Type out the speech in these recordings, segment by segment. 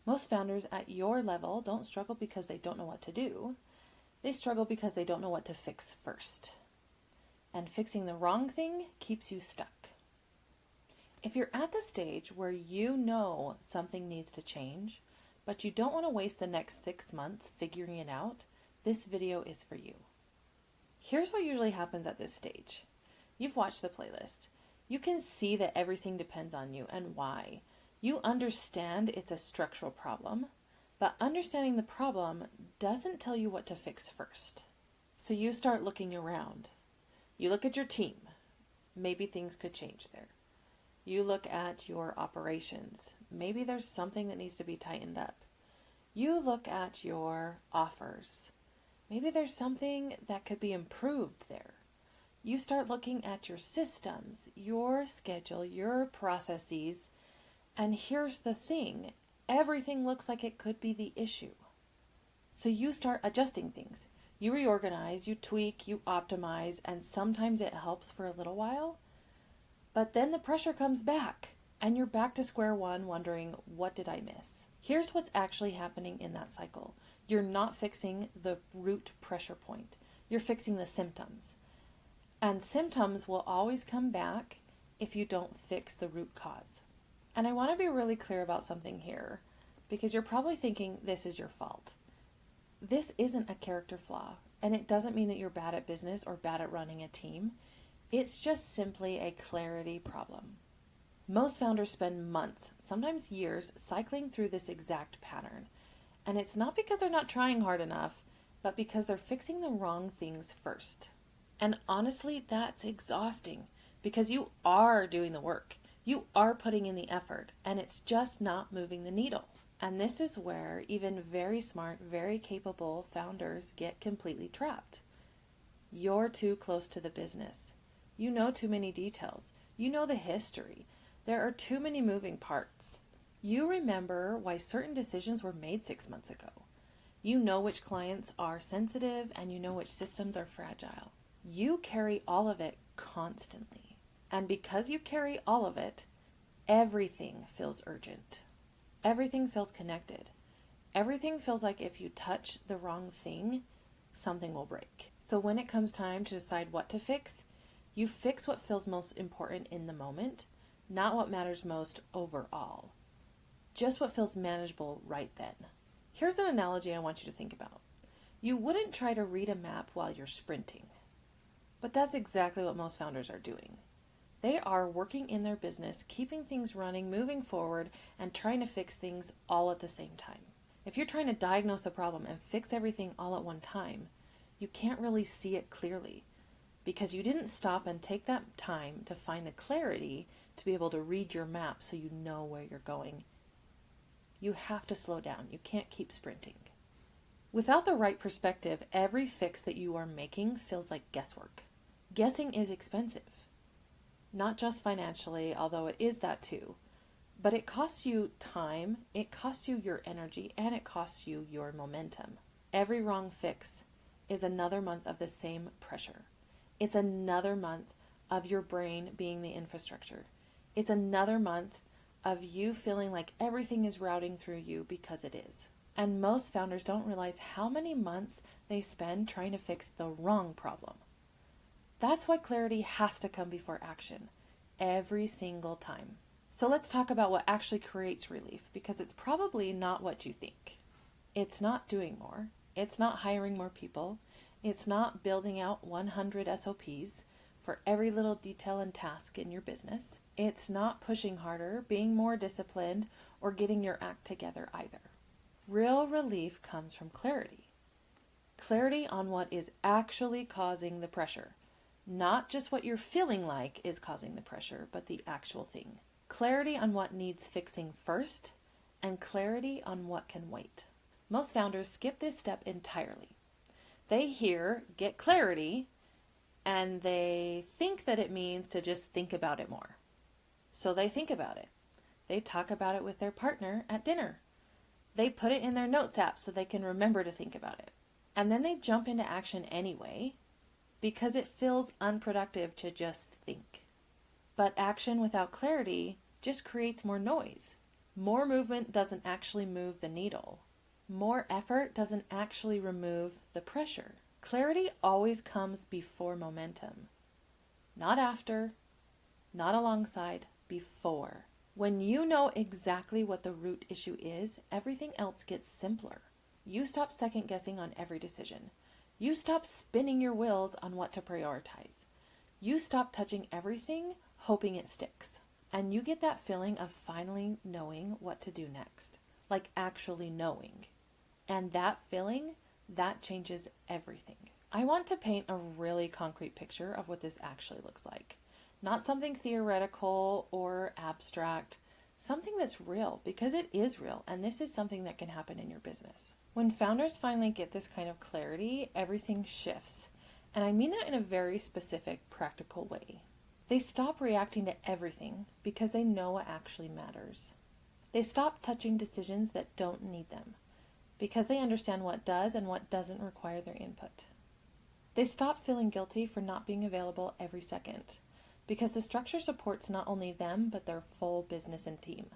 Most founders at your level don't struggle because they don't know what to do. They struggle because they don't know what to fix first. And fixing the wrong thing keeps you stuck. If you're at the stage where you know something needs to change, but you don't want to waste the next 6 months figuring it out, this video is for you. Here's what usually happens at this stage. You've watched the playlist. You can see that everything depends on you and why. You understand it's a structural problem, but understanding the problem doesn't tell you what to fix first. So you start looking around. You look at your team. Maybe things could change there. You look at your operations. Maybe there's something that needs to be tightened up. You look at your offers. Maybe there's something that could be improved there. You start looking at your systems, your schedule, your processes, and here's the thing. Everything looks like it could be the issue. So you start adjusting things. You reorganize, you tweak, you optimize, and sometimes it helps for a little while. But then the pressure comes back, and you're back to square one wondering, what did I miss? Here's what's actually happening in that cycle. You're not fixing the root pressure point. You're fixing the symptoms. And symptoms will always come back if you don't fix the root cause. And I want to be really clear about something here, because you're probably thinking this is your fault. This isn't a character flaw, and it doesn't mean that you're bad at business or bad at running a team. It's just simply a clarity problem. Most founders spend months, sometimes years, cycling through this exact pattern. And it's not because they're not trying hard enough, but because they're fixing the wrong things first. And honestly, that's exhausting because you are doing the work. You are putting in the effort, and it's just not moving the needle. And this is where even very smart, very capable founders get completely trapped. You're too close to the business. You know too many details. You know the history. There are too many moving parts. You remember why certain decisions were made 6 months ago. You know which clients are sensitive and you know which systems are fragile. You carry all of it constantly. And because you carry all of it, everything feels urgent. Everything feels connected. Everything feels like if you touch the wrong thing, something will break. So when it comes time to decide what to fix, you fix what feels most important in the moment, not what matters most overall. Just what feels manageable right then. Here's an analogy I want you to think about. You wouldn't try to read a map while you're sprinting. But that's exactly what most founders are doing. They are working in their business, keeping things running, moving forward, and trying to fix things all at the same time. If you're trying to diagnose the problem and fix everything all at one time, you can't really see it clearly because you didn't stop and take that time to find the clarity to be able to read your map so you know where you're going. You have to slow down. You can't keep sprinting. Without the right perspective, every fix that you are making feels like guesswork. Guessing is expensive. Not just financially, although it is that too, but it costs you time, it costs you your energy, and it costs you your momentum. Every wrong fix is another month of the same pressure. It's another month of your brain being the infrastructure. It's another month of you feeling like everything is routing through you because it is. And most founders don't realize how many months they spend trying to fix the wrong problem. That's why clarity has to come before action, every single time. So let's talk about what actually creates relief, because it's probably not what you think. It's not doing more. It's not hiring more people. It's not building out 100 SOPs for every little detail and task in your business. It's not pushing harder, being more disciplined, or getting your act together either. Real relief comes from clarity. Clarity on what is actually causing the pressure. Not just what you're feeling like is causing the pressure, but the actual thing. Clarity on what needs fixing first, and clarity on what can wait. Most founders skip this step entirely. They hear, get clarity, and they think that it means to just think about it more. So they think about it. They talk about it with their partner at dinner. They put it in their notes app so they can remember to think about it. And then they jump into action anyway, because it feels unproductive to just think. But action without clarity just creates more noise, More movement doesn't actually move the needle. More effort doesn't actually remove the pressure. Clarity always comes before momentum. Not after, not alongside, before. When you know exactly what the root issue is, everything else gets simpler. You stop second guessing on every decision. You stop spinning your wheels on what to prioritize. You stop touching everything, hoping it sticks. And you get that feeling of finally knowing what to do next. Like actually knowing. And that feeling, that changes everything. I want to paint a really concrete picture of what this actually looks like. Not something theoretical or abstract, something that's real, because it is real, and this is something that can happen in your business. When founders finally get this kind of clarity, everything shifts. And I mean that in a very specific, practical way. They stop reacting to everything because they know what actually matters. They stop touching decisions that don't need them because they understand what does and what doesn't require their input. They stop feeling guilty for not being available every second because the structure supports not only them but their full business and team.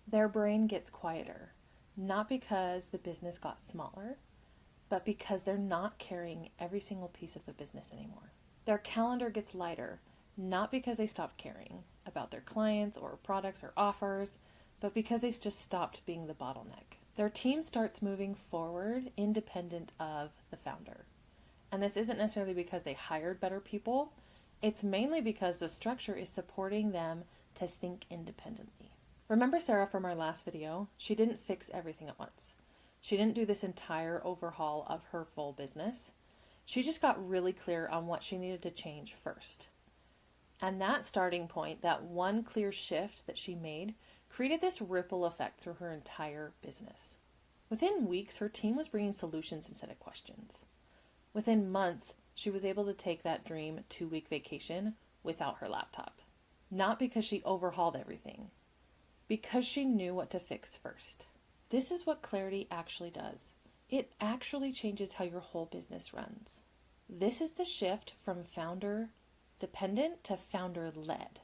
Their brain gets quieter, not because the business got smaller, but because they're not carrying every single piece of the business anymore. Their calendar gets lighter, not because they stopped caring about their clients or products or offers, but because they just stopped being the bottleneck. Their team starts moving forward independent of the founder. And this isn't necessarily because they hired better people. It's mainly because the structure is supporting them to think independently. Remember Sarah from our last video? She didn't fix everything at once. She didn't do this entire overhaul of her full business. She just got really clear on what she needed to change first. And that starting point, that one clear shift that she made, created this ripple effect through her entire business. Within weeks, her team was bringing solutions instead of questions. Within months, she was able to take that dream 2-week vacation without her laptop. Not because she overhauled everything, because she knew what to fix first. This is what clarity actually does. It actually changes how your whole business runs. This is the shift from founder dependent to founder led,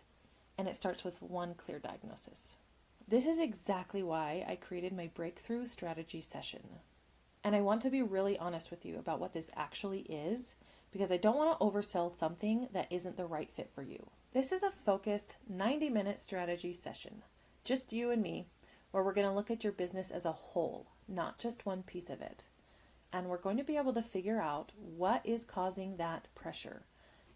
and it starts with one clear diagnosis. This is exactly why I created my breakthrough strategy session. And I want to be really honest with you about what this actually is, because I don't want to oversell something that isn't the right fit for you. This is a focused 90-minute strategy session, just you and me, where we're going to look at your business as a whole, not just one piece of it. And we're going to be able to figure out what is causing that pressure,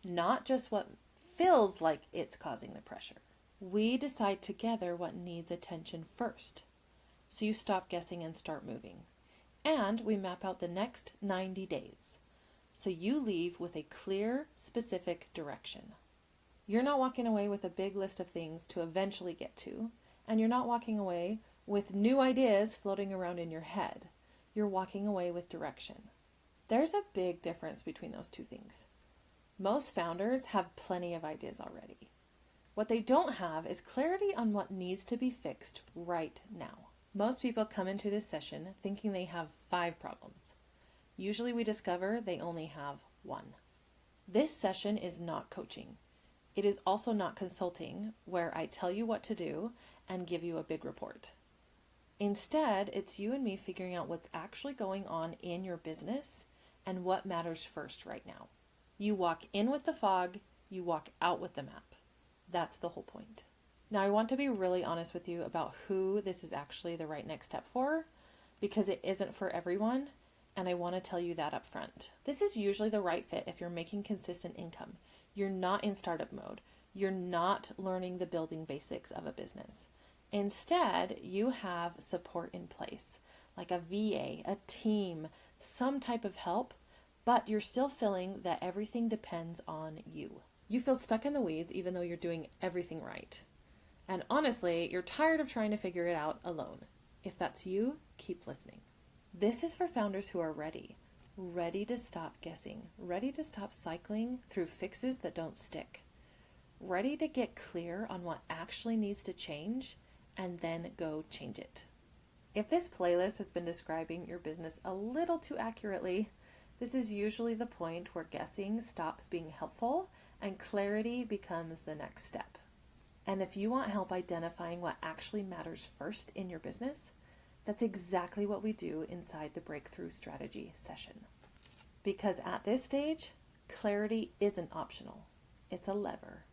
not just what feels like it's causing the pressure. We decide together what needs attention first. So you stop guessing and start moving. And we map out the next 90 days. So you leave with a clear, specific direction. You're not walking away with a big list of things to eventually get to, and you're not walking away with new ideas floating around in your head. You're walking away with direction. There's a big difference between those two things. Most founders have plenty of ideas already. What they don't have is clarity on what needs to be fixed right now. Most people come into this session thinking they have 5 problems. Usually we discover they only have 1. This session is not coaching. It is also not consulting, where I tell you what to do and give you a big report. Instead, it's you and me figuring out what's actually going on in your business and what matters first right now. You walk in with the fog, you walk out with the map. That's the whole point. Now, I want to be really honest with you about who this is actually the right next step for, because it isn't for everyone, and I want to tell you that up front. This is usually the right fit if you're making consistent income. You're not in startup mode. You're not learning the building basics of a business. Instead, you have support in place, like a VA, a team, some type of help, but you're still feeling that everything depends on you. You feel stuck in the weeds even though you're doing everything right. And honestly, you're tired of trying to figure it out alone. If that's you, keep listening. This is for founders who are ready to stop guessing, ready to stop cycling through fixes that don't stick, ready to get clear on what actually needs to change and then go change it. If this playlist has been describing your business a little too accurately, this is usually the point where guessing stops being helpful and clarity becomes the next step. And if you want help identifying what actually matters first in your business, that's exactly what we do inside the Breakthrough Strategy session. Because at this stage, clarity isn't optional. It's a lever.